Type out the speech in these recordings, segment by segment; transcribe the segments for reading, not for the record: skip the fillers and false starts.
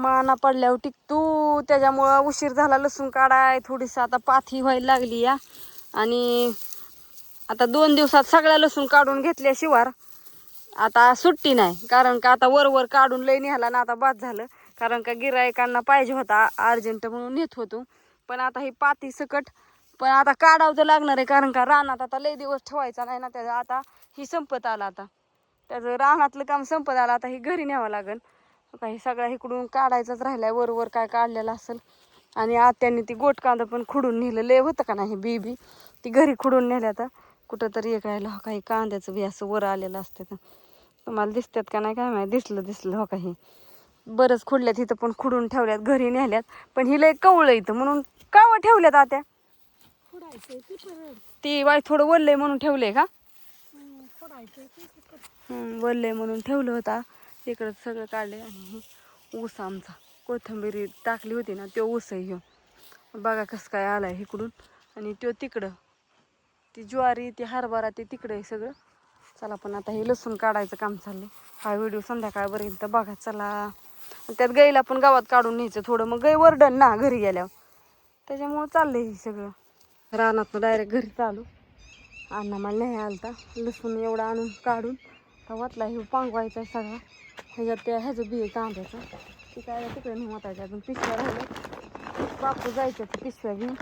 माना पडल्यावर टिकतू, त्याच्यामुळं उशीर झाला लसूण काढाय. थोडीसं आता पाथी व्हायला लागली या. आणि आता 2 दिवसात सगळ्या लसूण काढून घेतल्या शिवार. आता सुट्टी नाही, कारण का आता वर काढून लई निघाला ना, आता बाद झालं. कारण का गिरायकांना पाहिजे होता अर्जंट म्हणून नेत होतो. पण आता ही पाती सकट पण आता काढावं तर लागणार आहे, कारण का रानात आता लई दिवस ठेवायचा नाही ना. त्याचं आता ही संपत आला, आता त्याचं रानातलं काम संपत आलं. आता ही घरी न्यावं लागेल. काही सगळ्या इकडून काढायचंच राहिलाय, वर काय काढलेलं असेल. आणि आज त्यांनी ती गोटकांदा पण खुडून नेलं. लय होतं का नाही बी ती घरी खुडून नेल्या. आता कुठंतरी एक राहिलं. हो काही कांद्याचं बी असं वर आलेलं असते. तर तुम्हाला दिसतात का नाही काय माहिती. दिसलं हो काही बरंच खुडल्यात इथं, पण खुडून ठेवल्यात घरी नेल्यात. पण ही लय कवळं इथं म्हणून कावं ठेवल्यात आत्या. ती बाई थोडं वरलंय म्हणून ठेवलंय का. वरलंय म्हणून ठेवलं होता. इकडं सगळं काढले. आणि ऊस आमचा कोथिंबीर टाकली होती ना, तो ऊस आहे ह्यो. बघा कसं काय आलाय इकडून. आणि तो तिकडं ती ज्वारी ती हरभरा ते तिकडं आहे सगळं. चला पण आता हे लसूण काढायचं काम चाललंय. हा व्हिडिओ संध्याकाळपर्यंत बघा. चला त्यात गाईला पण गावात काढून न्यायचं थोडं, मग गाई वरडन ना घरी गेल्यावर. त्याच्यामुळं चाललंय हे सगळं. रानातनं डायरेक्ट घरी चालू. अण्णा मला नाही आलता. लसूण एवढं आणून काढून वाटला हे पांगवायचा सगळा. ह्याच्यात ह्याचं बी कांद्याचं ती काय तिकडे नाही वाटायचं. अजून पिशव्या राहिल्या. बापू जायच्या ते पिशव्या घेऊन.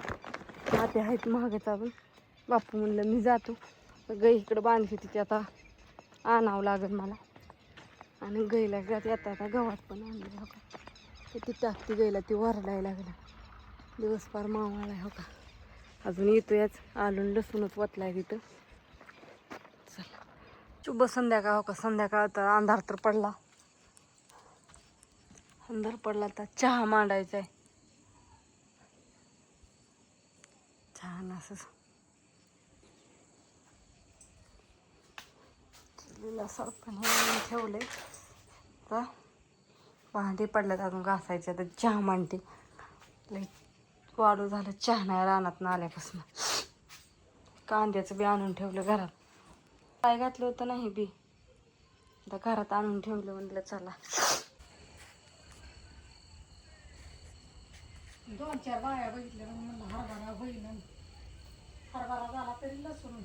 आते आहेत महागाचा अजून. बापू म्हणलं मी जातो. गाई इकडं बांधली होती, आता आणावं लागेल मला. आणि गाईला येता गव्हात पण आणलं हो का. ती टाकती गाईला, ती वरडायला लागला. दिवस पार मावाळा हो का. अजून येतोयाच. आलून लसूणच वतलाय तिथं. चला शुभ संध्याकाळ हो का. संध्याकाळ तर अंधार तर पडला. अंधार पडला तर चहा मांडायचा आहे. छान असं सरपण ठेवले. तर भांडी पडल्यात अजून घासायचे. तर चहा मांडते. लई वाढू झालं चहा नाही रानात ना आल्यापासून. कांद्याचं बी आणून ठेवलं घरात. काय घातलं होतं नाही बी, आता घरात आणून ठेवलं. म्हणलं चला 2-4 बाया बघितल्या म्हणलं हरभरा होईल. हरभरा झाला तरी लसूण.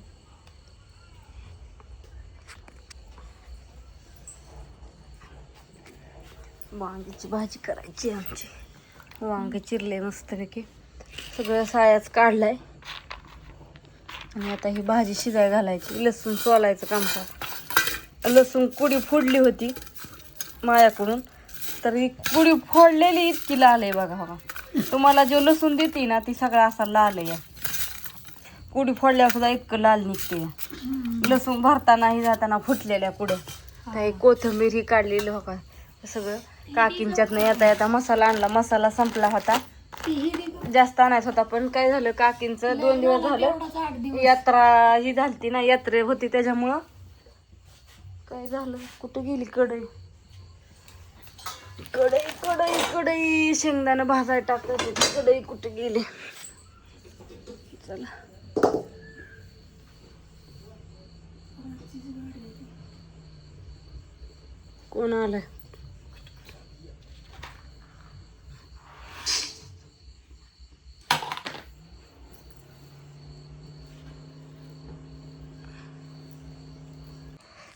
वांग्याची भाजी करायची आमची. वांगे चिरले मस्तपैकी. सगळं सायाच काढलाय. आणि आता ही भाजी शिजायला घालायची. लसूण सोलायचं काम चालू. लसूण कुडी फोडली होती माझ्याकडून, तर ही कुडी फोडलेली इतकी लाल आहे बघा. बघा तुम्हाला जो लसूण देते ना, ती सगळा असा लाल आहे. कुडी फोडल्यावर सुद्धा इतकं लाल निघते. लसूण भरतानाही जाताना फुटलेल्या कुड्या. काही कोथिंबीर ही काढलेली हो का. सगळं काकींच्यातनं येता मसाला आणला. मसाला संपला होता, जास्त आणायचा होता. पण काय झालं, काकींचं 2 दिवस झालं यात्रा ही झालती ना, यात्रे होती. त्याच्यामुळं काय झालं, कुठं गेली कढई. कढई कढई कढई शेंगदाणं भाजायला टाकत होती. कढई कुठे गेली. चला कोण आलंय.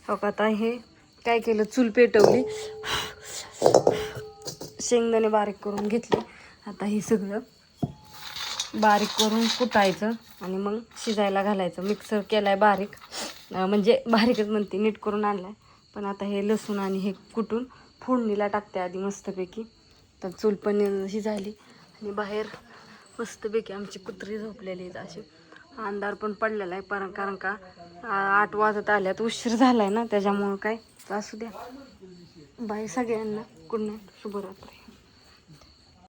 हो का. आता हे काय केलं, चूल पेटवली. शेंगदाणे बारीक करून घेतले. आता हे सगळं बारीक करून कुटायचं आणि मग शिजायला घालायचं. मिक्सर केलाय बारीक, म्हणजे बारीकच म्हणते, नीट करून आणलाय. पण आता हे लसूण आणि हे कुटून फोडणीला टाकते आधी मस्तपैकी. तर चूल पण शिजायली. आणि बाहेर मस्तपैकी आमची कुत्री झोपलेली आहेत अशी. अंधार पण पडलेला आहे. कारण का 8 वाजत आल्यात, उशीर झालाय ना, त्याच्यामुळं काय असू द्या. बाय सगळ्यांना. गुड नाईट, शुभरात्री.